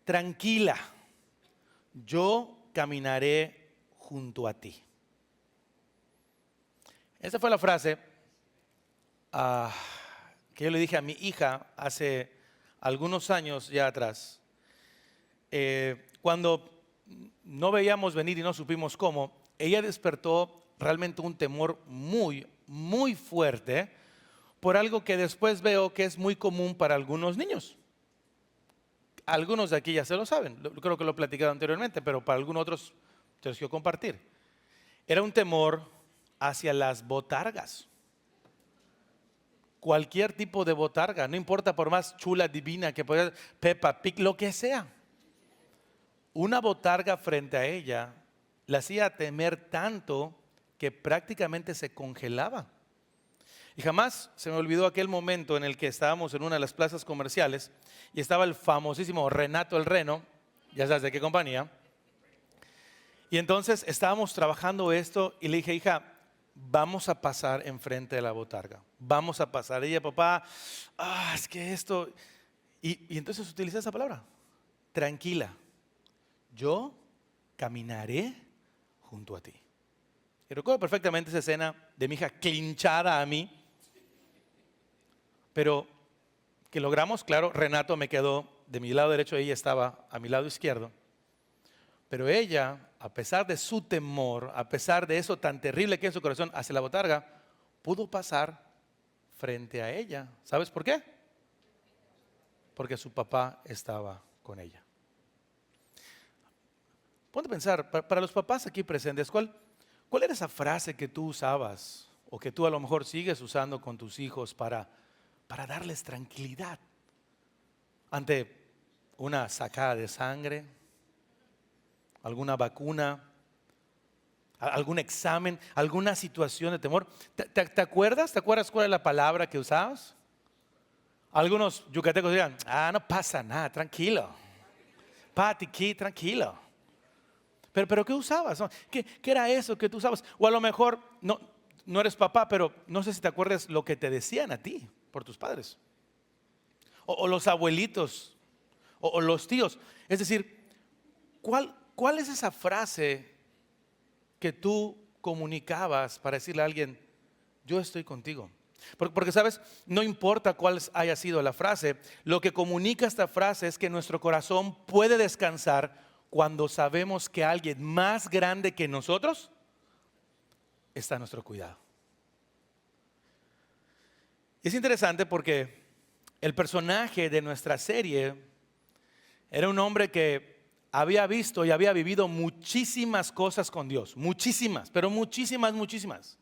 tranquila, yo caminaré junto a ti. Esa fue la frase que yo le dije a mi hija hace algunos años ya atrás. Cuando no veíamos venir y no supimos cómo, ella despertó realmente un temor muy, muy fuerte por algo que después veo que es muy común para algunos niños. Algunos de aquí ya se lo saben, creo que lo he platicado anteriormente, pero para algunos otros te los quiero compartir. Era un temor hacia las botargas. Cualquier tipo de botarga, no importa por más chula, divina que pueda, Peppa Pig, lo que sea. Una botarga frente a ella la hacía temer tanto que prácticamente se congelaba. Y jamás se me olvidó aquel momento en el que estábamos en una de las plazas comerciales y estaba el famosísimo Renato el Reno, ya sabes de qué compañía. Y entonces estábamos trabajando esto y le dije, hija, vamos a pasar enfrente de la botarga. Vamos a pasar. Y ella, papá, es que esto... Y entonces utilicé esa palabra, tranquila. Yo caminaré junto a ti. Y recuerdo perfectamente esa escena de mi hija clinchada a mí. Pero que logramos, claro, Renato me quedó de mi lado derecho, ella estaba a mi lado izquierdo. Pero ella, a pesar de su temor, a pesar de eso tan terrible que es en su corazón hacia la botarga, pudo pasar frente a ella. ¿Sabes por qué? Porque su papá estaba con ella. Ponte a pensar, para los papás aquí presentes, ¿cuál era esa frase que tú usabas o que tú a lo mejor sigues usando con tus hijos para darles tranquilidad ante una sacada de sangre, alguna vacuna, algún examen, alguna situación de temor? ¿Te acuerdas? ¿Te acuerdas cuál es la palabra que usabas? Algunos yucatecos dirán, no pasa nada, tranquilo. Patiqui, tranquilo. Pero ¿qué usabas? ¿Qué era eso que tú usabas? O a lo mejor no eres papá, pero no sé si te acuerdas lo que te decían a ti por tus padres. O los abuelitos, o los tíos. Es decir, ¿cuál es esa frase que tú comunicabas para decirle a alguien, yo estoy contigo? Porque sabes, no importa cuál haya sido la frase, lo que comunica esta frase es que nuestro corazón puede descansar cuando sabemos que alguien más grande que nosotros está a nuestro cuidado. Y es interesante porque el personaje de nuestra serie era un hombre que había visto y había vivido muchísimas cosas con Dios, muchísimas, pero muchísimas, muchísimas.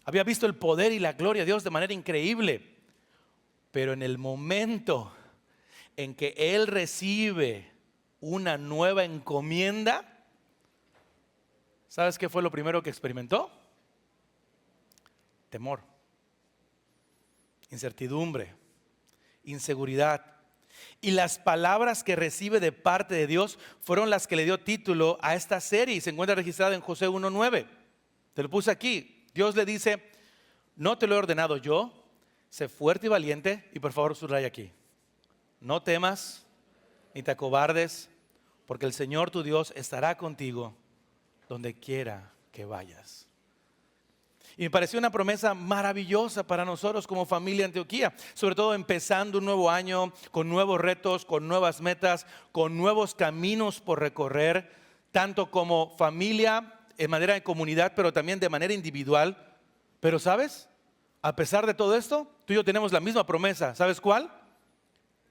Había visto el poder y la gloria de Dios de manera increíble, pero en el momento en que él recibe una nueva encomienda, ¿sabes qué fue lo primero que experimentó? Temor, incertidumbre, inseguridad. Y las palabras que recibe de parte de Dios fueron las que le dio título a esta serie y se encuentra registrada en Josué 1:9. Te lo puse aquí. Dios le dice, no te lo he ordenado yo, sé fuerte y valiente. Y por favor subraya aquí, no temas ni te acobardes, porque el Señor tu Dios estará contigo donde quiera que vayas. Y me pareció una promesa maravillosa para nosotros como familia Antioquía, sobre todo empezando un nuevo año con nuevos retos, con nuevas metas, con nuevos caminos por recorrer, tanto como familia, en manera de comunidad, pero también de manera individual. Pero ¿sabes? A pesar de todo esto, tú y yo tenemos la misma promesa. ¿Sabes cuál?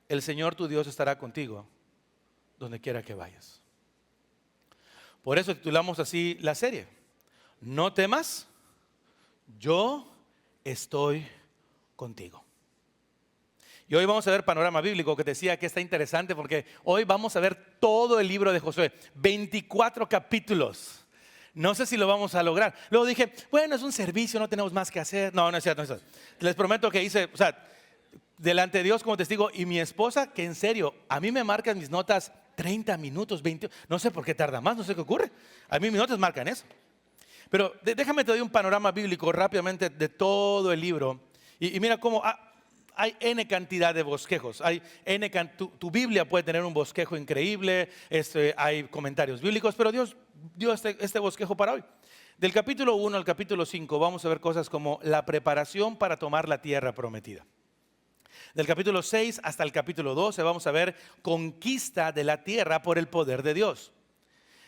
El Señor tu Dios estará contigo donde quiera que vayas. Por eso titulamos así la serie, no temas, yo estoy contigo. Y hoy vamos a ver panorama bíblico, que decía que está interesante porque hoy vamos a ver todo el libro de Josué, 24 capítulos. No sé si lo vamos a lograr. Luego dije, bueno, es un servicio, no tenemos más que hacer. No es cierto, no es cierto. Les prometo que hice, delante de Dios como testigo y mi esposa, que en serio, a mí me marcan mis notas 30 minutos, 20, no sé por qué tarda más, no sé qué ocurre. A mí mis notas marcan eso. Pero déjame te doy un panorama bíblico rápidamente de todo el libro. Y mira cómo hay N cantidad de bosquejos. Tu Biblia puede tener un bosquejo increíble, hay comentarios bíblicos, pero Dios dio este bosquejo para hoy. Del capítulo 1 al capítulo 5 vamos a ver cosas como la preparación para tomar la tierra prometida. Del capítulo 6 hasta el capítulo 12 vamos a ver conquista de la tierra por el poder de Dios.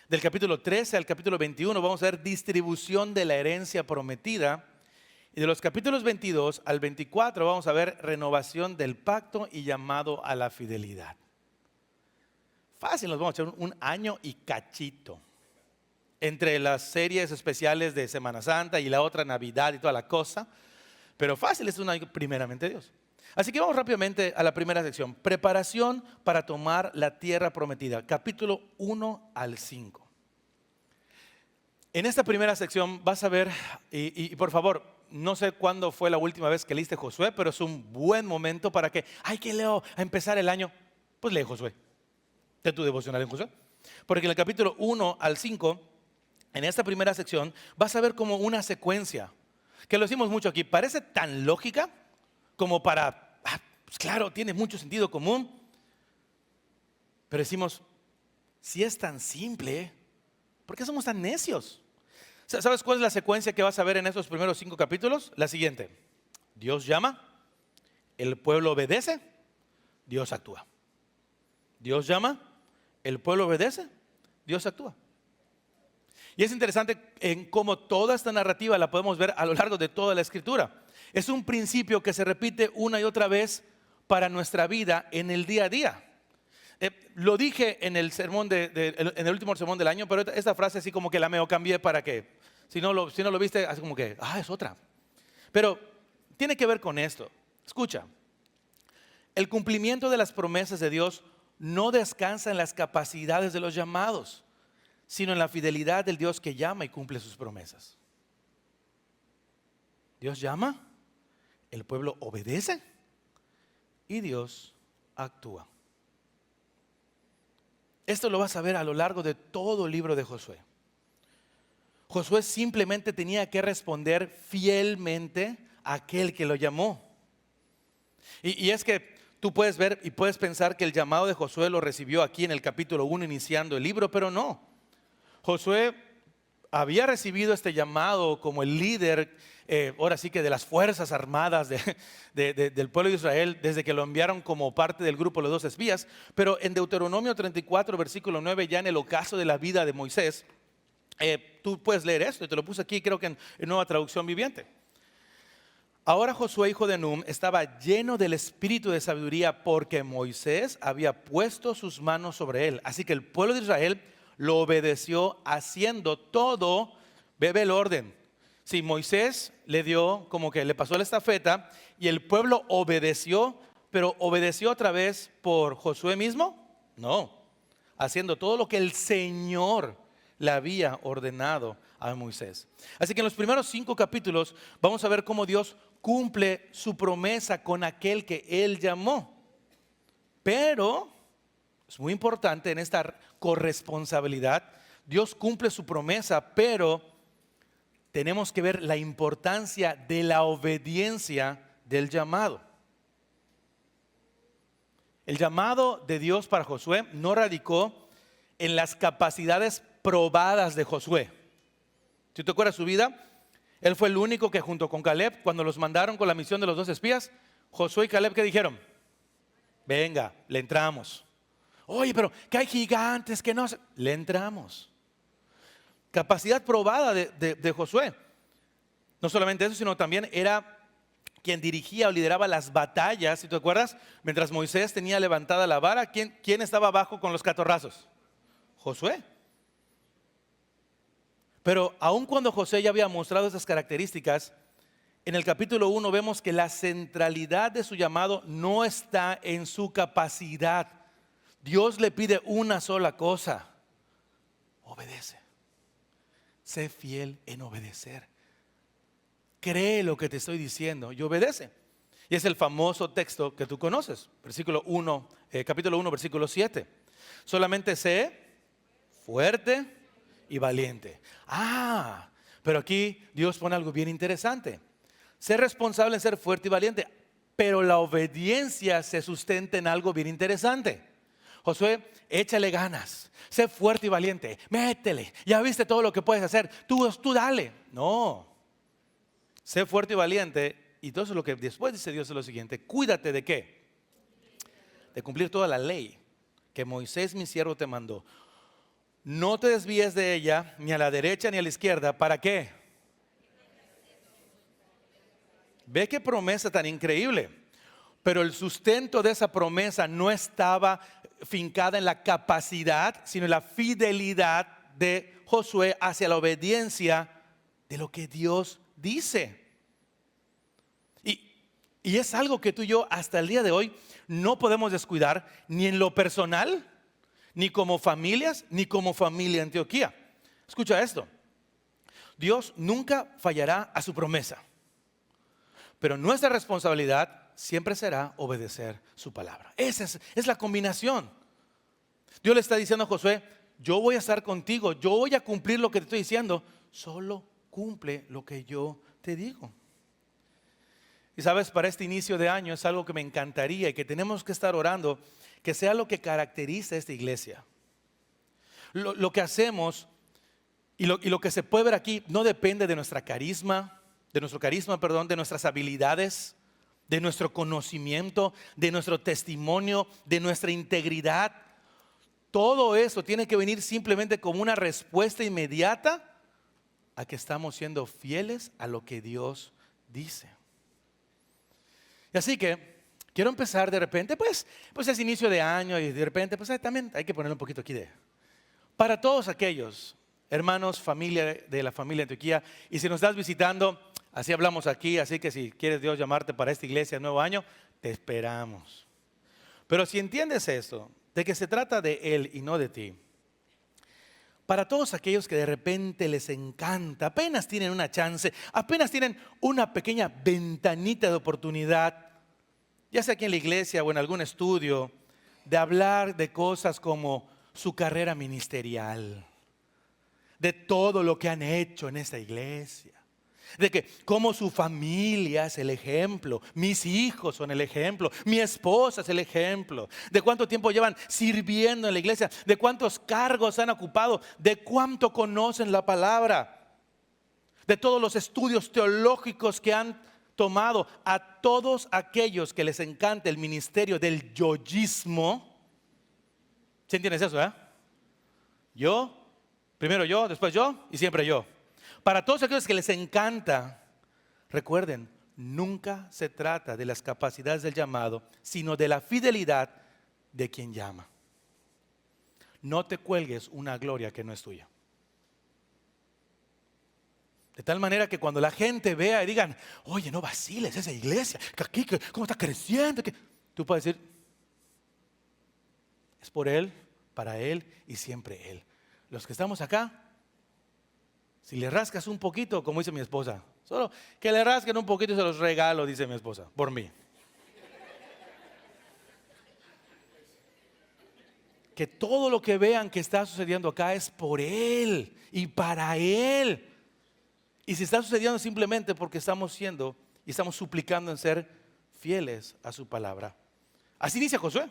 Del capítulo 13 al capítulo 21 vamos a ver distribución de la herencia prometida. Y de los capítulos 22 al 24 vamos a ver renovación del pacto y llamado a la fidelidad. Fácil, nos vamos a echar un año y cachito. Entre las series especiales de Semana Santa y la otra Navidad y toda la cosa. Pero fácil, es un año primeramente Dios. Así que vamos rápidamente a la primera sección. Preparación para tomar la tierra prometida. Capítulo 1 al 5. En esta primera sección vas a ver, y por favor, no sé cuándo fue la última vez que leíste Josué, pero es un buen momento para que leo a empezar el año. Pues lee Josué. De tu devocional en Josué. Porque en el capítulo 1 al 5, en esta primera sección, vas a ver como una secuencia, que lo decimos mucho aquí, parece tan lógica como para, pues claro, tiene mucho sentido común, pero decimos, si es tan simple, ¿por qué somos tan necios? ¿Sabes cuál es la secuencia que vas a ver en estos primeros 5 capítulos? La siguiente: Dios llama, el pueblo obedece, Dios actúa. Dios llama, el pueblo obedece, Dios actúa. Y es interesante en cómo toda esta narrativa la podemos ver a lo largo de toda la Escritura. Es un principio que se repite una y otra vez para nuestra vida en el día a día. Lo dije en el sermón en el último sermón del año, pero esta frase así como que la medio cambié para que, si no lo viste, así como que, es otra. Pero tiene que ver con esto. Escucha, el cumplimiento de las promesas de Dios no descansa en las capacidades de los llamados, sino en la fidelidad del Dios que llama y cumple sus promesas. Dios llama, el pueblo obedece y Dios actúa. Esto lo vas a ver a lo largo de todo el libro de Josué. Josué simplemente tenía que responder fielmente a aquel que lo llamó. Y es que tú puedes ver y puedes pensar que el llamado de Josué lo recibió aquí en el capítulo 1 iniciando el libro, pero no. Josué había recibido este llamado como el líder, ahora sí que de las fuerzas armadas del pueblo de Israel, desde que lo enviaron como parte del grupo de los 2 espías. Pero en Deuteronomio 34, versículo 9, ya en el ocaso de la vida de Moisés, tú puedes leer esto, y te lo puse aquí, creo que en Nueva Traducción Viviente. Ahora Josué, hijo de Nun, estaba lleno del espíritu de sabiduría porque Moisés había puesto sus manos sobre él. Así que el pueblo de Israel lo obedeció haciendo todo, ve el orden. Si Moisés le dio, como que le pasó la estafeta y el pueblo obedeció, pero obedeció otra vez por Josué mismo, no, haciendo todo lo que el Señor le había ordenado a Moisés. Así que en los primeros 5 capítulos vamos a ver cómo Dios cumple su promesa con aquel que Él llamó. Pero es muy importante en esta corresponsabilidad. Dios cumple su promesa, pero tenemos que ver la importancia de la obediencia del llamado. El llamado de Dios para Josué no radicó en las capacidades probadas de Josué. Si te acuerdas su vida, él fue el único que junto con Caleb, cuando los mandaron con la misión de los 2 espías, Josué y Caleb, ¿qué dijeron? Venga, le entramos. Oye, pero que hay gigantes que no se... Le entramos. Capacidad probada de Josué. No solamente eso, sino también era quien dirigía o lideraba las batallas. Si te acuerdas, mientras Moisés tenía levantada la vara, ¿quién estaba abajo con los catorrazos? Josué. Pero aun cuando Josué ya había mostrado esas características, en el capítulo 1 vemos que la centralidad de su llamado no está en su capacidad. Dios le pide una sola cosa: obedece. Sé fiel en obedecer. Cree lo que te estoy diciendo y obedece. Y es el famoso texto que tú conoces, capítulo 1, versículo 7. Solamente sé fuerte y valiente. Pero aquí Dios pone algo bien interesante. Sé responsable en ser fuerte y valiente. pero la obediencia se sustenta en algo bien interesante. Josué, échale ganas, sé fuerte y valiente, métele, ya viste todo lo que puedes hacer, tú dale. No, sé fuerte y valiente, y todo eso lo que después dice Dios es lo siguiente: cuídate de qué, de cumplir toda la ley que Moisés mi siervo te mandó. No te desvíes de ella, ni a la derecha ni a la izquierda. ¿Para qué? Ve qué promesa tan increíble. Pero el sustento de esa promesa no estaba fincada en la capacidad, sino en la fidelidad de Josué hacia la obediencia de lo que Dios dice. Y es algo que tú y yo hasta el día de hoy no podemos descuidar, ni en lo personal, ni como familias, ni como familia Antioquía. Escucha esto: Dios nunca fallará a su promesa, pero nuestra responsabilidad siempre será obedecer su palabra. Esa es la combinación. Dios le está diciendo a Josué: yo voy a estar contigo, yo voy a cumplir lo que te estoy diciendo, solo cumple lo que yo te digo. Y sabes, para este inicio de año es algo que me encantaría y que tenemos que estar orando, que sea lo que caracteriza a esta iglesia. Lo que hacemos y lo que se puede ver aquí no depende de nuestro carisma, de nuestras habilidades, de nuestro conocimiento, de nuestro testimonio, de nuestra integridad. Todo eso tiene que venir simplemente como una respuesta inmediata a que estamos siendo fieles a lo que Dios dice. Y así que quiero empezar de repente, pues es inicio de año y de repente, pues también hay que ponerle un poquito aquí para todos aquellos hermanos, familia de la familia Antioquía, y si nos estás visitando, así hablamos aquí, así que si quieres Dios llamarte para esta iglesia nuevo año, te esperamos. Pero si entiendes esto, de que se trata de Él y no de ti, para todos aquellos que de repente les encanta, apenas tienen una chance, apenas tienen una pequeña ventanita de oportunidad, ya sea aquí en la iglesia o en algún estudio, de hablar de cosas como su carrera ministerial, de todo lo que han hecho en esta iglesia, de que cómo su familia es el ejemplo, mis hijos son el ejemplo, mi esposa es el ejemplo, de cuánto tiempo llevan sirviendo en la iglesia, de cuántos cargos han ocupado, de cuánto conocen la palabra, de todos los estudios teológicos que han tomado. A todos aquellos que les encanta el ministerio del yoísmo. ¿Sí entiendes eso? Yo, primero yo, después yo y siempre yo. Para todos aquellos que les encanta, recuerden, nunca se trata de las capacidades del llamado, sino de la fidelidad de quien llama. No te cuelgues una gloria que no es tuya. De tal manera que cuando la gente vea y digan: oye, no vaciles esa iglesia, que aquí, cómo está creciendo, tú puedes decir: es por Él, para Él y siempre Él. Los que estamos acá, si le rascas un poquito, como dice mi esposa, solo que le rasquen un poquito y se los regalo, dice mi esposa, por mí. Que todo lo que vean que está sucediendo acá es por Él y para Él. Y si está sucediendo simplemente porque estamos siendo y estamos suplicando en ser fieles a su palabra. Así dice Josué.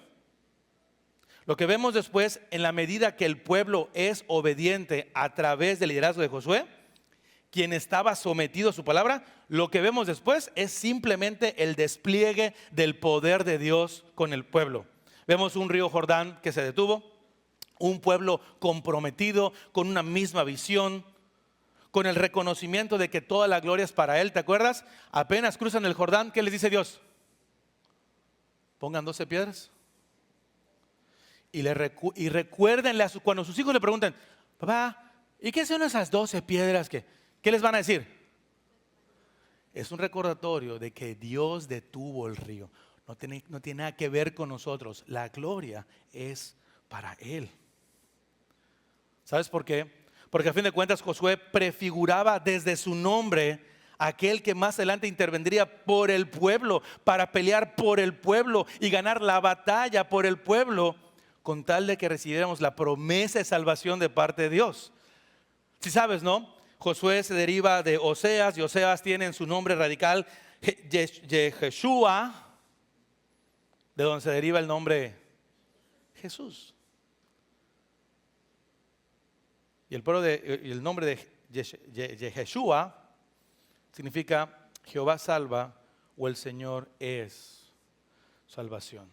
Lo que vemos después, en la medida que el pueblo es obediente a través del liderazgo de Josué, quien estaba sometido a su palabra, lo que vemos después es simplemente el despliegue del poder de Dios con el pueblo. Vemos un río Jordán que se detuvo, un pueblo comprometido con una misma visión, con el reconocimiento de que toda la gloria es para Él. ¿Te acuerdas? Apenas cruzan el Jordán, ¿qué les dice Dios? Pongan 12 piedras. Y recuérdenle cuando sus hijos le preguntan: papá, ¿y qué son esas 12 piedras? ¿Qué les van a decir? Es un recordatorio de que Dios detuvo el río. No tiene nada que ver con nosotros. La gloria es para Él. ¿Sabes por qué? Porque a fin de cuentas Josué prefiguraba desde su nombre aquel que más adelante intervendría por el pueblo, para pelear por el pueblo y ganar la batalla por el pueblo, con tal de que recibiéramos la promesa de salvación de parte de Dios. Si sabes, ¿no? Josué se deriva de Oseas, y Oseas tiene en su nombre radical Yeshua, de donde se deriva el nombre Jesús. Y el nombre de Yeshua significa Jehová salva o el Señor es salvación.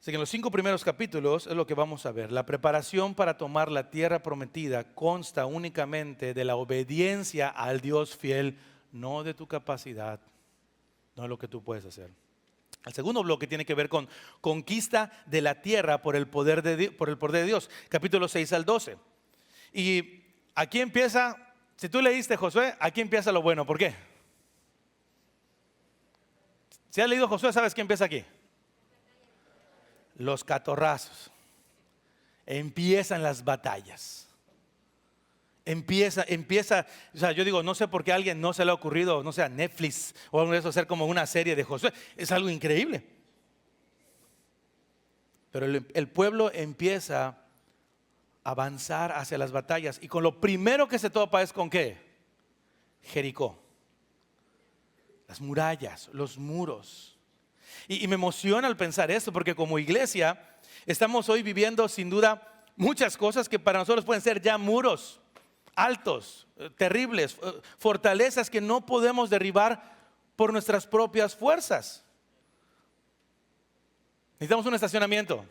Así que en los 5 primeros capítulos es lo que vamos a ver. La preparación para tomar la tierra prometida consta únicamente de la obediencia al Dios fiel, no de tu capacidad, no de lo que tú puedes hacer. El segundo bloque tiene que ver con conquista de la tierra por el poder de Dios. Capítulo 6 al 12. Y aquí empieza, si tú leíste Josué, aquí empieza lo bueno. ¿Por qué? Si has leído Josué, ¿sabes qué empieza aquí? Los catorrazos. Empiezan las batallas. Empieza, o sea, yo digo, no sé por qué a alguien no se le ha ocurrido, no sé, a Netflix o algo de eso, hacer como una serie de Josué. Es algo increíble. Pero el pueblo empieza a avanzar hacia las batallas. Y con lo primero que se topa es ¿con qué? Jericó. Las murallas, los muros. Y me emociona al pensar esto, porque como iglesia estamos hoy viviendo sin duda muchas cosas que para nosotros pueden ser ya muros altos, terribles, fortalezas que no podemos derribar por nuestras propias fuerzas. Necesitamos un estacionamiento.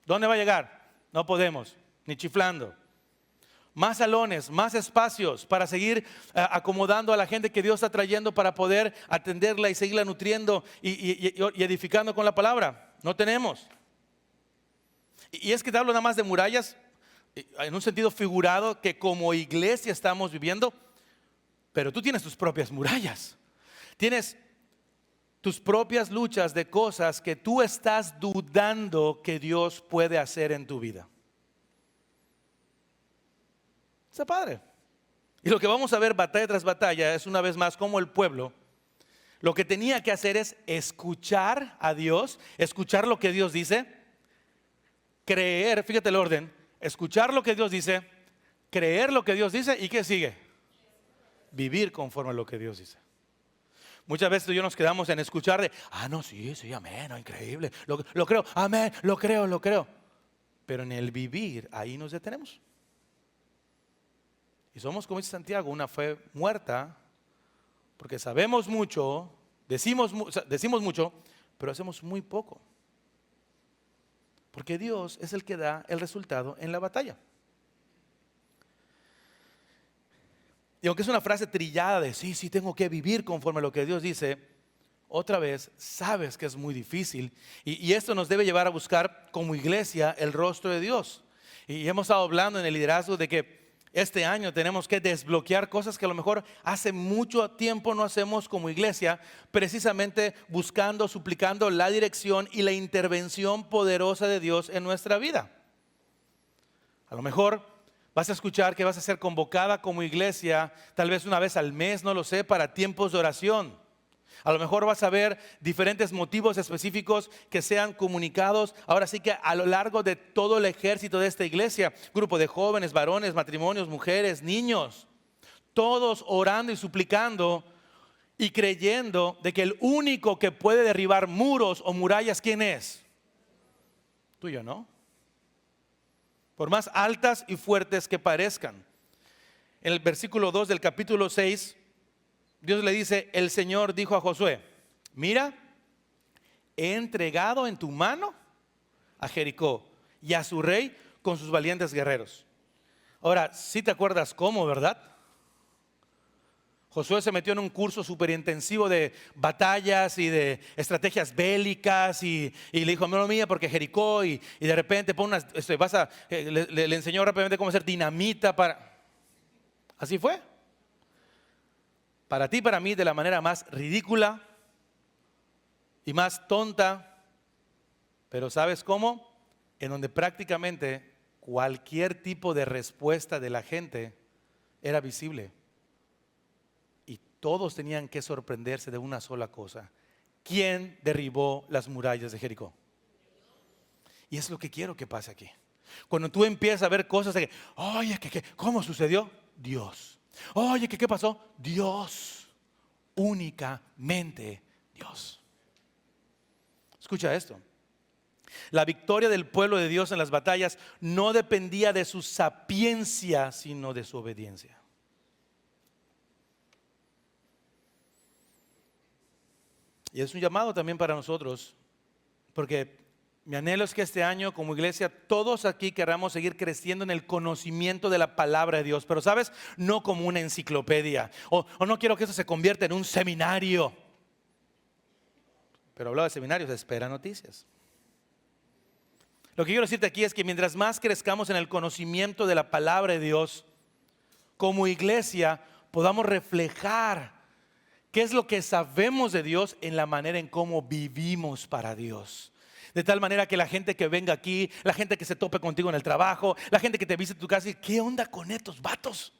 ¿Dónde va a llegar? No podemos, ni chiflando. Más salones, más espacios para seguir acomodando a la gente que Dios está trayendo para poder atenderla y seguirla nutriendo y edificando con la palabra. No tenemos. Y es que te hablo nada más de murallas en un sentido figurado que como iglesia estamos viviendo, pero tú tienes tus propias murallas. Tienes tus propias luchas de cosas que tú estás dudando que Dios puede hacer en tu vida. Está padre. Y lo que vamos a ver batalla tras batalla es una vez más como el pueblo lo que tenía que hacer es escuchar a Dios, escuchar lo que Dios dice, creer, fíjate el orden, escuchar lo que Dios dice, creer lo que Dios dice y ¿qué sigue? Vivir conforme a lo que Dios dice. Muchas veces tú y yo nos quedamos en escuchar de, no, sí, amén, increíble, lo creo, amén, lo creo. Pero en el vivir, ahí nos detenemos. Y somos, como dice Santiago, una fe muerta, porque sabemos mucho, decimos mucho, pero hacemos muy poco. Porque Dios es el que da el resultado en la batalla. Y aunque es una frase trillada de sí, tengo que vivir conforme a lo que Dios dice, otra vez sabes que es muy difícil. Y esto nos debe llevar a buscar como iglesia el rostro de Dios. Y hemos estado hablando en el liderazgo de que este año tenemos que desbloquear cosas que a lo mejor hace mucho tiempo no hacemos como iglesia, precisamente buscando, suplicando la dirección y la intervención poderosa de Dios en nuestra vida. A lo mejor vas a escuchar que vas a ser convocada como iglesia, tal vez una vez al mes, no lo sé, para tiempos de oración. A lo mejor vas a ver diferentes motivos específicos que sean comunicados, ahora sí que a lo largo de todo el ejército de esta iglesia, grupo de jóvenes, varones, matrimonios, mujeres, niños, todos orando y suplicando y creyendo de que el único que puede derribar muros o murallas, ¿quién es? Tú y yo, ¿no? Por más altas y fuertes que parezcan. En el versículo 2 del capítulo 6, Dios le dice, el Señor dijo a Josué, mira, he entregado en tu mano a Jericó y a su rey con sus valientes guerreros. Ahora, si te acuerdas cómo, ¿verdad? Josué se metió en un curso súper intensivo de batallas y de estrategias bélicas y le dijo, no mía, porque Jericó y de repente le enseñó rápidamente cómo hacer dinamita para... Así fue. Para ti y para mí de la manera más ridícula y más tonta, pero ¿sabes cómo? En donde prácticamente cualquier tipo de respuesta de la gente era visible. Y todos tenían que sorprenderse de una sola cosa. ¿Quién derribó las murallas de Jericó? Y es lo que quiero que pase aquí. Cuando tú empiezas a ver cosas de que, oye, ¿cómo sucedió? Dios. Oye, ¿qué pasó? Dios. Únicamente Dios. Escucha esto. La victoria del pueblo de Dios en las batallas no dependía de su sapiencia, sino de su obediencia. Y es un llamado también para nosotros, porque mi anhelo es que este año como iglesia todos aquí queramos seguir creciendo en el conocimiento de la palabra de Dios. Pero sabes, no como una enciclopedia, o no quiero que eso se convierta en un seminario. Pero hablando de seminarios, espera noticias. Lo que quiero decirte aquí es que mientras más crezcamos en el conocimiento de la palabra de Dios, como iglesia podamos reflejar qué es lo que sabemos de Dios en la manera en cómo vivimos para Dios. De tal manera que la gente que venga aquí, la gente que se tope contigo en el trabajo, la gente que te visite en tu casa, ¿qué onda con estos vatos?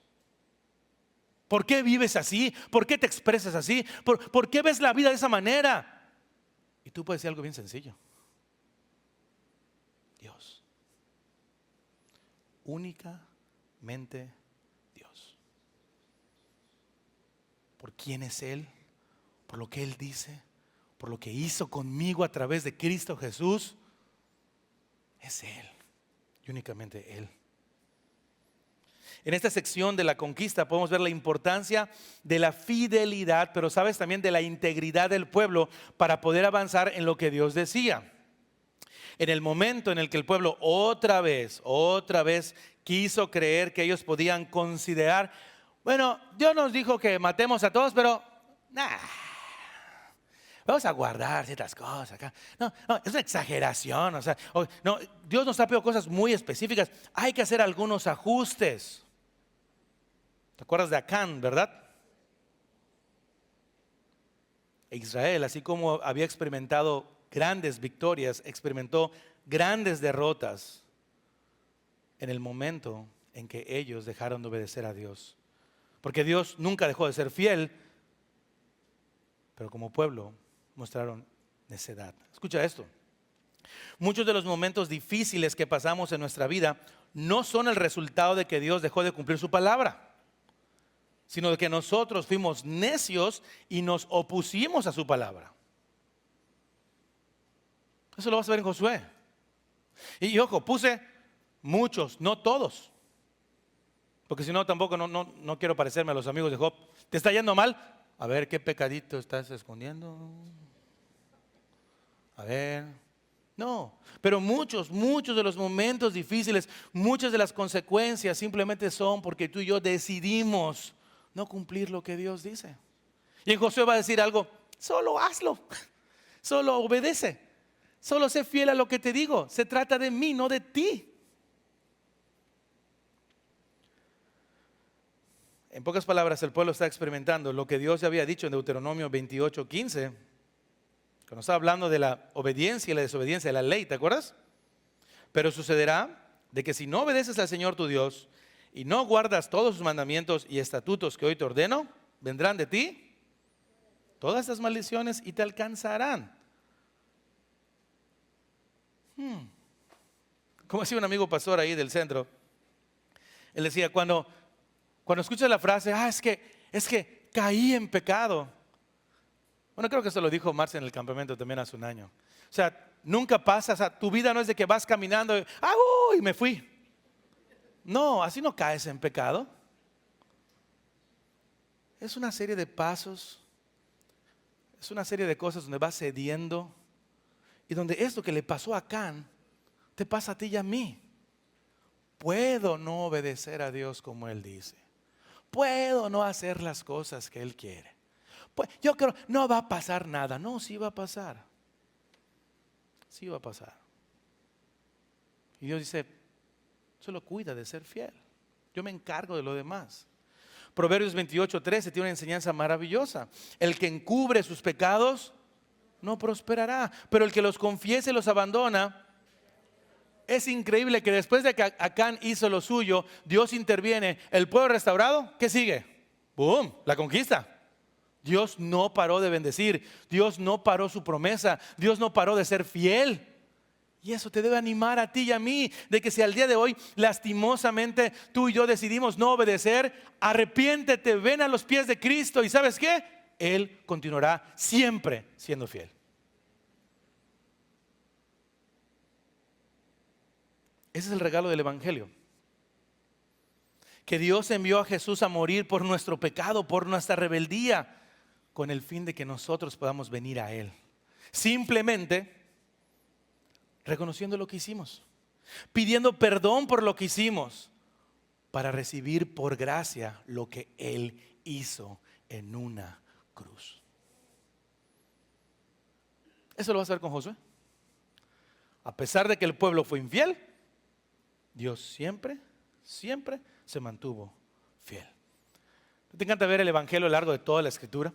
¿Por qué vives así? ¿Por qué te expresas así? ¿Por qué ves la vida de esa manera? Y tú puedes decir algo bien sencillo. Dios. Únicamente Dios. Por quién es Él, por lo que Él dice, por lo que hizo conmigo a través de Cristo Jesús. Es Él y únicamente Él. En esta sección de la conquista podemos ver la importancia de la fidelidad, pero sabes también de la integridad del pueblo para poder avanzar en lo que Dios decía. En el momento en el que el pueblo otra vez quiso creer que ellos podían considerar, bueno, Dios nos dijo que matemos a todos, pero vamos a guardar ciertas cosas acá. No, es una exageración. No, Dios nos ha pedido cosas muy específicas. Hay que hacer algunos ajustes. ¿Te acuerdas de Acán, verdad? Israel, así como había experimentado grandes victorias, experimentó grandes derrotas en el momento en que ellos dejaron de obedecer a Dios. Porque Dios nunca dejó de ser fiel, pero como pueblo mostraron necedad. Escucha esto. Muchos de los momentos difíciles que pasamos en nuestra vida no son el resultado de que Dios dejó de cumplir su palabra, sino de que nosotros fuimos necios y nos opusimos a su palabra. Eso lo vas a ver en Josué. Y ojo, puse muchos, no todos. Porque si no, tampoco no quiero parecerme a los amigos de Job. ¿Te está yendo mal? A ver, ¿qué pecadito estás escondiendo? A ver. No, pero muchos de los momentos difíciles, muchas de las consecuencias simplemente son porque tú y yo decidimos no cumplir lo que Dios dice. Y en Josué va a decir algo, solo hazlo, solo obedece. Solo sé fiel a lo que te digo. Se trata de mí, no de ti. En pocas palabras, el pueblo está experimentando lo que Dios ya había dicho en Deuteronomio 28:15, cuando está hablando de la obediencia y la desobediencia de la ley, ¿te acuerdas? Pero sucederá de que si no obedeces al Señor tu Dios y no guardas todos sus mandamientos y estatutos que hoy te ordeno, vendrán de ti todas estas maldiciones y te alcanzarán. Como decía un amigo pastor ahí del centro, él decía, cuando escuchas la frase, es que caí en pecado. Bueno, creo que eso lo dijo Marcia en el campamento también hace un año. O sea, nunca pasa, tu vida no es de que vas caminando y me fui. No, así no caes en pecado. Es una serie de pasos, es una serie de cosas donde vas cediendo. Y donde esto que le pasó a Acán, te pasa a ti y a mí. Puedo no obedecer a Dios como Él dice. Puedo no hacer las cosas que Él quiere. Yo creo, no va a pasar nada. No, sí va a pasar. Sí va a pasar. Y Dios dice, solo cuida de ser fiel. Yo me encargo de lo demás. Proverbios 28:13 tiene una enseñanza maravillosa. El que encubre sus pecados no prosperará, pero el que los confiese y los abandona. Es increíble que después de que Acán hizo lo suyo, Dios interviene, el pueblo restaurado, ¿qué sigue? ¡Bum! La conquista. Dios no paró de bendecir, Dios no paró su promesa, Dios no paró de ser fiel. Y eso te debe animar a ti y a mí, de que si al día de hoy lastimosamente tú y yo decidimos no obedecer, arrepiéntete, ven a los pies de Cristo y ¿sabes qué? Él continuará siempre siendo fiel. Ese es el regalo del Evangelio. Que Dios envió a Jesús a morir por nuestro pecado, por nuestra rebeldía, con el fin de que nosotros podamos venir a Él. Simplemente reconociendo lo que hicimos, pidiendo perdón por lo que hicimos, para recibir por gracia lo que Él hizo en una cruz. Eso lo vas a ver con Josué. A pesar de que el pueblo fue infiel, Dios siempre se mantuvo fiel. ¿Te encanta ver el Evangelio a lo largo de toda la Escritura?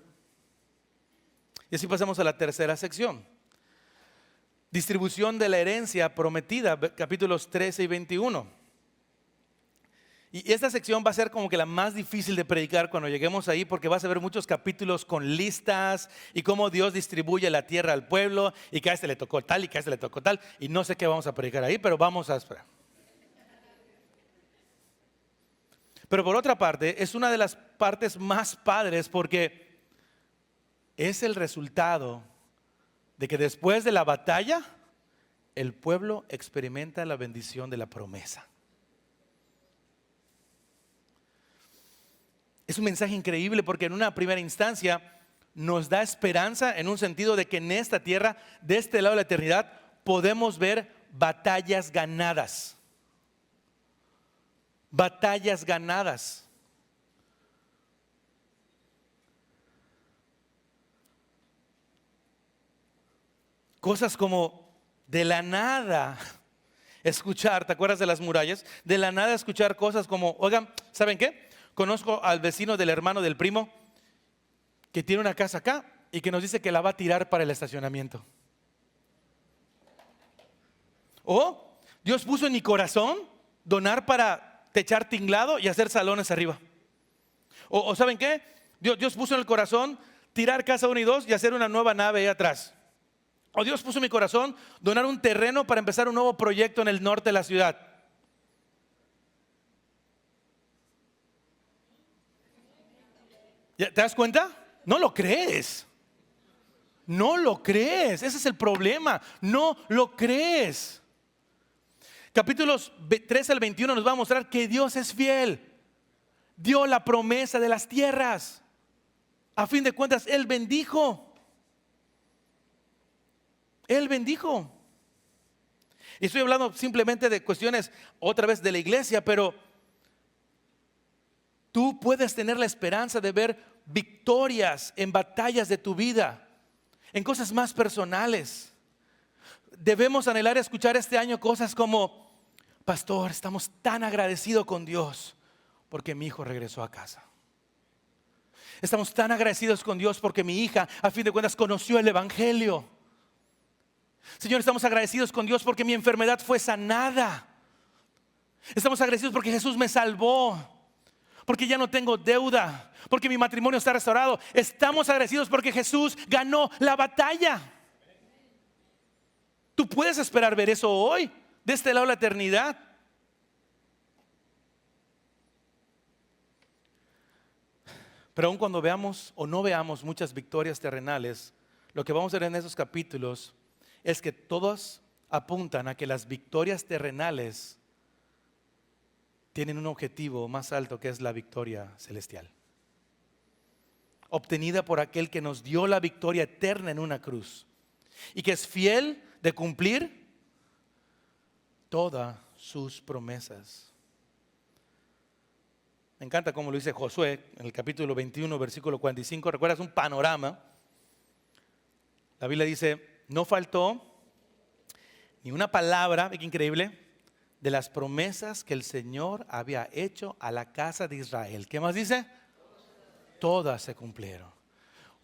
Y así pasamos a la tercera sección. Distribución de la herencia prometida, capítulos 13 y 21. Y esta sección va a ser como que la más difícil de predicar cuando lleguemos ahí, porque vas a ver muchos capítulos con listas y cómo Dios distribuye la tierra al pueblo y que a este le tocó tal y que a este le tocó tal. Y no sé qué vamos a predicar ahí, pero vamos a esperar. Pero por otra parte, es una de las partes más padres porque es el resultado de que después de la batalla, el pueblo experimenta la bendición de la promesa. Es un mensaje increíble porque en una primera instancia nos da esperanza en un sentido de que en esta tierra, de este lado de la eternidad, podemos ver batallas ganadas. Batallas ganadas. Cosas como de la nada escuchar, ¿te acuerdas de las murallas? De la nada escuchar cosas como, oigan, ¿saben qué? Conozco al vecino del hermano del primo que tiene una casa acá y que nos dice que la va a tirar para el estacionamiento. O Dios puso en mi corazón donar para techar tinglado y hacer salones arriba. O ¿saben qué? Dios puso en el corazón tirar casa 1 y 2 y hacer una nueva nave ahí atrás. O Dios puso en mi corazón donar un terreno para empezar un nuevo proyecto en el norte de la ciudad. ¿Te das cuenta? No lo crees. No lo crees. Ese es el problema. No lo crees. Capítulos 3 al 21 nos va a mostrar que Dios es fiel. Dio la promesa de las tierras. A fin de cuentas, Él bendijo. Él bendijo. Y estoy hablando simplemente de cuestiones otra vez de la iglesia, pero tú puedes tener la esperanza de ver victorias en batallas de tu vida, en cosas más personales. Debemos anhelar escuchar este año cosas como: pastor, estamos tan agradecidos con Dios porque mi hijo regresó a casa. Estamos tan agradecidos con Dios porque mi hija, a fin de cuentas, conoció el Evangelio. Señor, estamos agradecidos con Dios porque mi enfermedad fue sanada. Estamos agradecidos porque Jesús me salvó, porque ya no tengo deuda, porque mi matrimonio está restaurado. Estamos agradecidos porque Jesús ganó la batalla. Tú puedes esperar ver eso hoy, de este lado de la eternidad. Pero aun cuando veamos o no veamos muchas victorias terrenales, lo que vamos a ver en esos capítulos es que todos apuntan a que las victorias terrenales tienen un objetivo más alto, que es la victoria celestial, obtenida por aquel que nos dio la victoria eterna en una cruz y que es fiel de cumplir todas sus promesas. Me encanta cómo lo dice Josué en el capítulo 21, versículo 45. ¿Recuerdas un panorama? La Biblia dice: no faltó ni una palabra, qué increíble, de las promesas que el Señor había hecho a la casa de Israel. ¿Qué más dice? Todas se cumplieron.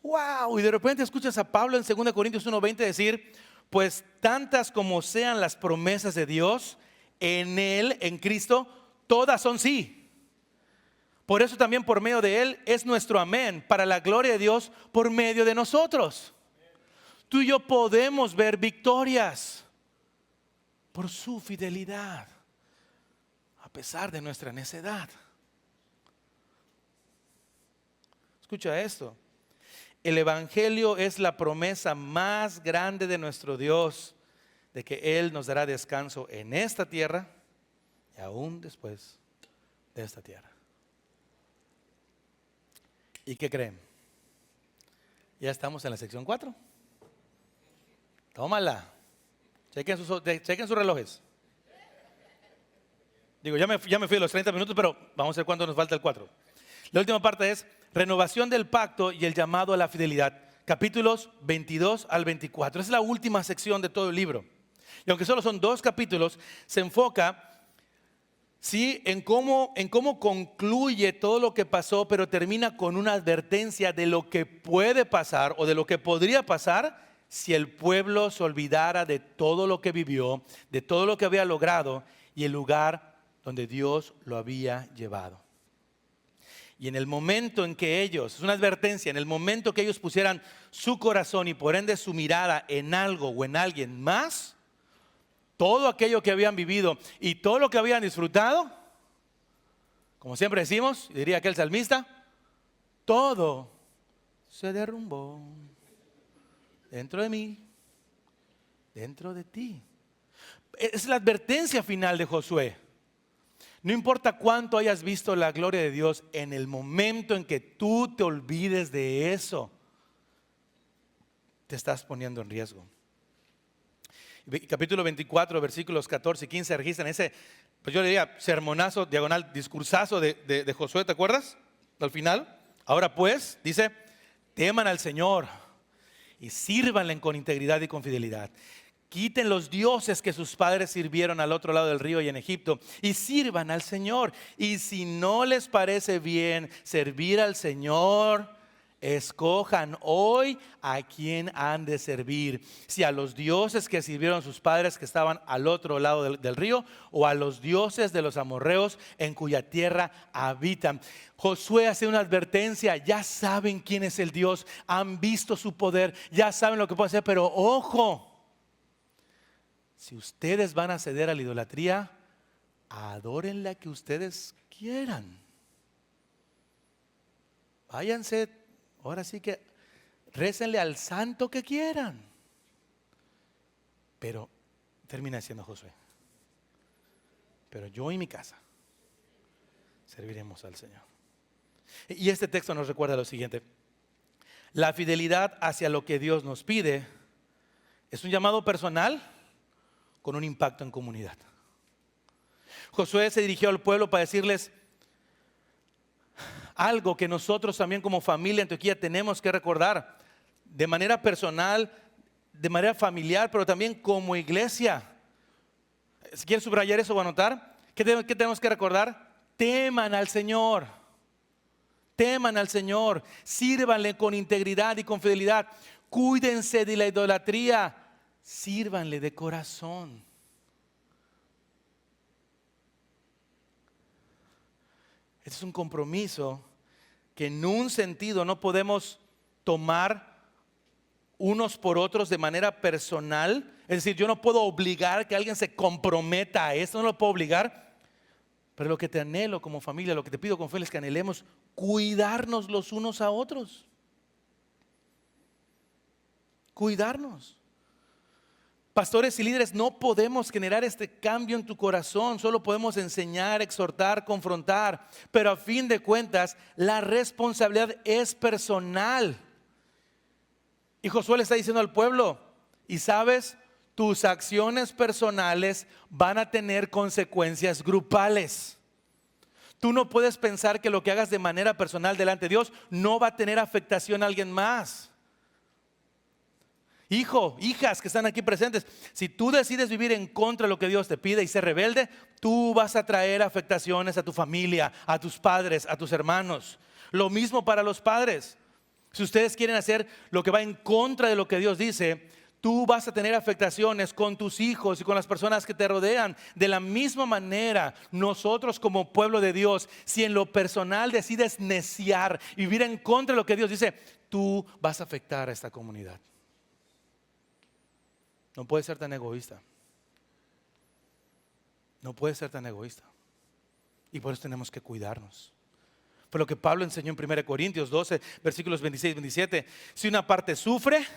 ¡Wow! Y de repente escuchas a Pablo en 2 Corintios 1:20 decir: pues tantas como sean las promesas de Dios, en Él, en Cristo, todas son sí. Por eso también por medio de Él es nuestro amén, para la gloria de Dios por medio de nosotros. Tú y yo podemos ver victorias por su fidelidad, a pesar de nuestra necedad. Escucha esto: el Evangelio es la promesa más grande de nuestro Dios, de que Él nos dará descanso en esta tierra y aún después de esta tierra. ¿Y qué creen? Ya estamos en la sección 4. Tómala. Chequen sus relojes. Digo, ya me fui a los 30 minutos, pero vamos a ver cuánto nos falta el 4. La última parte es renovación del pacto y el llamado a la fidelidad. Capítulos 22 al 24. Es la última sección de todo el libro. Y aunque solo son 2 capítulos, se enfoca sí, en cómo concluye todo lo que pasó, pero termina con una advertencia de lo que puede pasar o de lo que podría pasar si el pueblo se olvidara de todo lo que vivió, de todo lo que había logrado y el lugar donde Dios lo había llevado. Y en el momento en que ellos, es una advertencia, en el momento que ellos pusieran su corazón y por ende su mirada en algo o en alguien más, todo aquello que habían vivido y todo lo que habían disfrutado, como siempre decimos, diría aquel salmista, todo se derrumbó dentro de mí, dentro de ti. Es la advertencia final de Josué. No importa cuánto hayas visto la gloria de Dios, en el momento en que tú te olvides de eso, te estás poniendo en riesgo. Capítulo 24, versículos 14 y 15 registran ese, pues yo le diría, sermonazo, diagonal, discursazo de Josué, ¿te acuerdas? Al final. Ahora pues, dice, teman al Señor y sírvanle con integridad y con fidelidad. Quiten los dioses que sus padres sirvieron al otro lado del río y en Egipto y sirvan al Señor. Y si no les parece bien servir al Señor, escojan hoy a quién han de servir. Si a los dioses que sirvieron sus padres que estaban al otro lado del río o a los dioses de los amorreos en cuya tierra habitan. Josué hace una advertencia, ya saben quién es el Dios, han visto su poder, ya saben lo que puede hacer, pero ojo. Si ustedes van a ceder a la idolatría, adoren la que ustedes quieran. Váyanse, ahora sí que récenle al santo que quieran. Pero termina diciendo Josué, pero yo y mi casa serviremos al Señor. Y este texto nos recuerda lo siguiente: la fidelidad hacia lo que Dios nos pide es un llamado personal con un impacto en comunidad. Josué se dirigió al pueblo para decirles algo que nosotros también como familia Antioquía tenemos que recordar de manera personal, de manera familiar, pero también como iglesia. Si quieren subrayar eso o anotar, ¿qué tenemos que recordar? Teman al Señor. Teman al Señor. Sírvanle con integridad y con fidelidad. Cuídense de la idolatría. Sírvanle de corazón. Este es un compromiso que en un sentido no podemos tomar unos por otros de manera personal. Es decir, yo no puedo obligar que alguien se comprometa a esto, no lo puedo obligar. Pero lo que te anhelo como familia, lo que te pido con fe es que anhelemos cuidarnos los unos a otros. Cuidarnos. Pastores y líderes, no podemos generar este cambio en tu corazón, solo podemos enseñar, exhortar, confrontar, pero a fin de cuentas la responsabilidad es personal. Y Josué le está diciendo al pueblo, y sabes, tus acciones personales van a tener consecuencias grupales. Tú no puedes pensar que lo que hagas de manera personal delante de Dios no va a tener afectación a alguien más. Hijo, hijas que están aquí presentes, si tú decides vivir en contra de lo que Dios te pide y ser rebelde, tú vas a traer afectaciones a tu familia, a tus padres, a tus hermanos. Lo mismo para los padres. Si ustedes quieren hacer lo que va en contra de lo que Dios dice, tú vas a tener afectaciones con tus hijos y con las personas que te rodean. De la misma manera, nosotros como pueblo de Dios, si en lo personal decides neciar y vivir en contra de lo que Dios dice, tú vas a afectar a esta comunidad. No puedes ser tan egoísta. No puedes ser tan egoísta. Y por eso tenemos que cuidarnos. Por lo que Pablo enseñó en 1 Corintios 12, versículos 26 y 27. Si una parte sufre,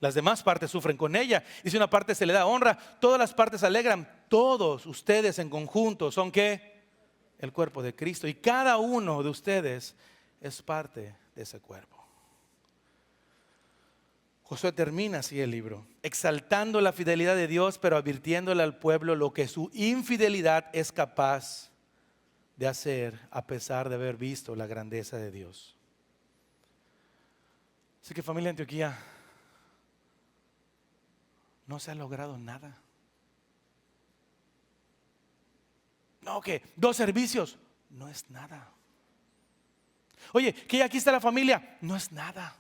Las demás partes sufren con ella. Y si una parte se le da honra, todas las partes se alegran. Todos ustedes en conjunto son ¿qué? El cuerpo de Cristo. Y cada uno de ustedes es parte de ese cuerpo. Josué termina así el libro, exaltando la fidelidad de Dios, pero advirtiéndole al pueblo lo que su infidelidad es capaz de hacer a pesar de haber visto la grandeza de Dios. Así que, familia Antioquía, no se ha logrado nada. No, que 2 servicios no es nada. Oye, que aquí está la familia, no es nada.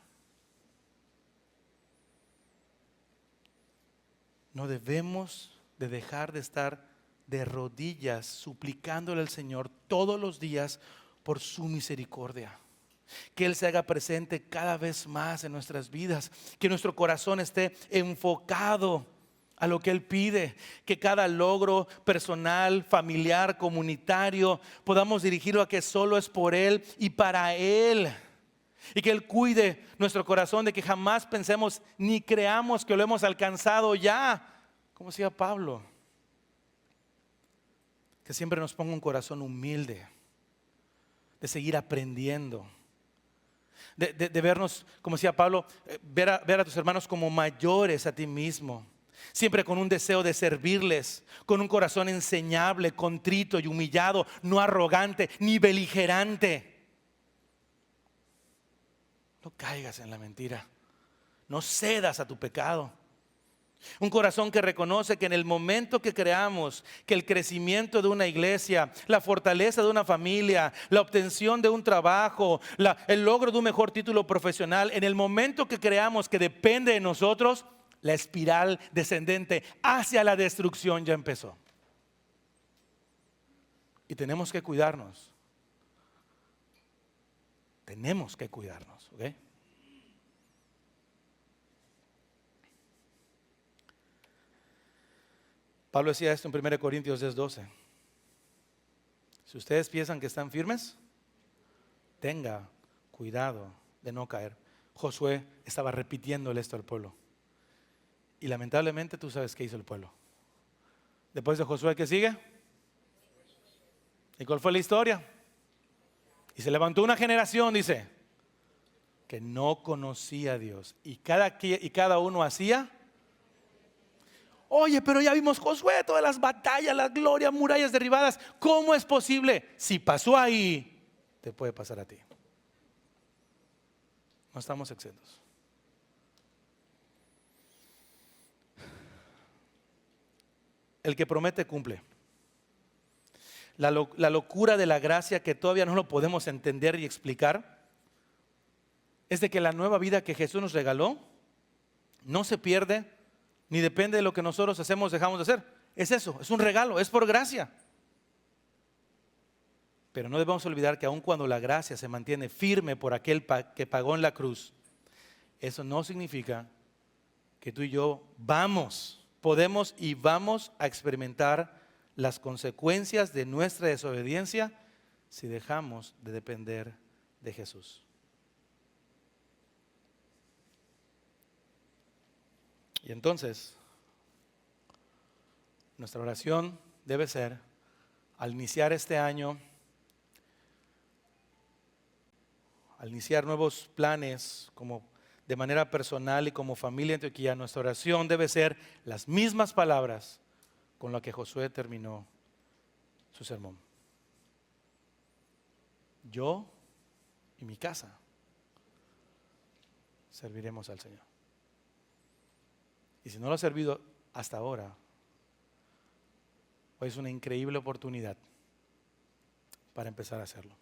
No debemos de dejar de estar de rodillas suplicándole al Señor todos los días por su misericordia. Que Él se haga presente cada vez más en nuestras vidas. Que nuestro corazón esté enfocado a lo que Él pide. Que cada logro personal, familiar, comunitario, podamos dirigirlo a que solo es por Él y para Él. Y que Él cuide nuestro corazón de que jamás pensemos ni creamos que lo hemos alcanzado ya. Como decía Pablo, que siempre nos ponga un corazón humilde, de seguir aprendiendo, de vernos, como decía Pablo, ver a tus hermanos como mayores a ti mismo. Siempre con un deseo de servirles, con un corazón enseñable, contrito y humillado, no arrogante ni beligerante. No caigas en la mentira. No cedas a tu pecado. Un corazón que reconoce que en el momento que creamos que el crecimiento de una iglesia, la fortaleza de una familia, la obtención de un trabajo, el logro de un mejor título profesional, en el momento que creamos que depende de nosotros, la espiral descendente hacia la destrucción ya empezó. Y tenemos que cuidarnos. Tenemos que cuidarnos, ¿ok? Pablo decía esto en 1 Corintios 10:12. Si ustedes piensan que están firmes, tenga cuidado de no caer. Josué estaba repitiéndole esto al pueblo. Y lamentablemente tú sabes qué hizo el pueblo. Después de Josué, ¿qué sigue? ¿Y cuál fue la historia? Y se levantó una generación, dice, que no conocía a Dios. Y cada uno hacía. Oye, pero ya vimos Josué, todas las batallas, las glorias, murallas derribadas. ¿Cómo es posible? Si pasó ahí, te puede pasar a ti. No estamos exentos. El que promete cumple. La locura de la gracia que todavía no lo podemos entender y explicar es de que la nueva vida que Jesús nos regaló no se pierde ni depende de lo que nosotros hacemos, dejamos de hacer. Es eso, es un regalo, es por gracia. Pero no debemos olvidar que aun cuando la gracia se mantiene firme por aquel que pagó en la cruz, eso no significa que tú y yo podemos y vamos a experimentar las consecuencias de nuestra desobediencia si dejamos de depender de Jesús. Y entonces, nuestra oración debe ser, al iniciar este año, al iniciar nuevos planes como de manera personal y como familia Antioquía, nuestra oración debe ser las mismas palabras con las que Josué terminó su sermón. Yo y mi casa serviremos al Señor. Y si no lo ha servido hasta ahora, hoy es una increíble oportunidad para empezar a hacerlo.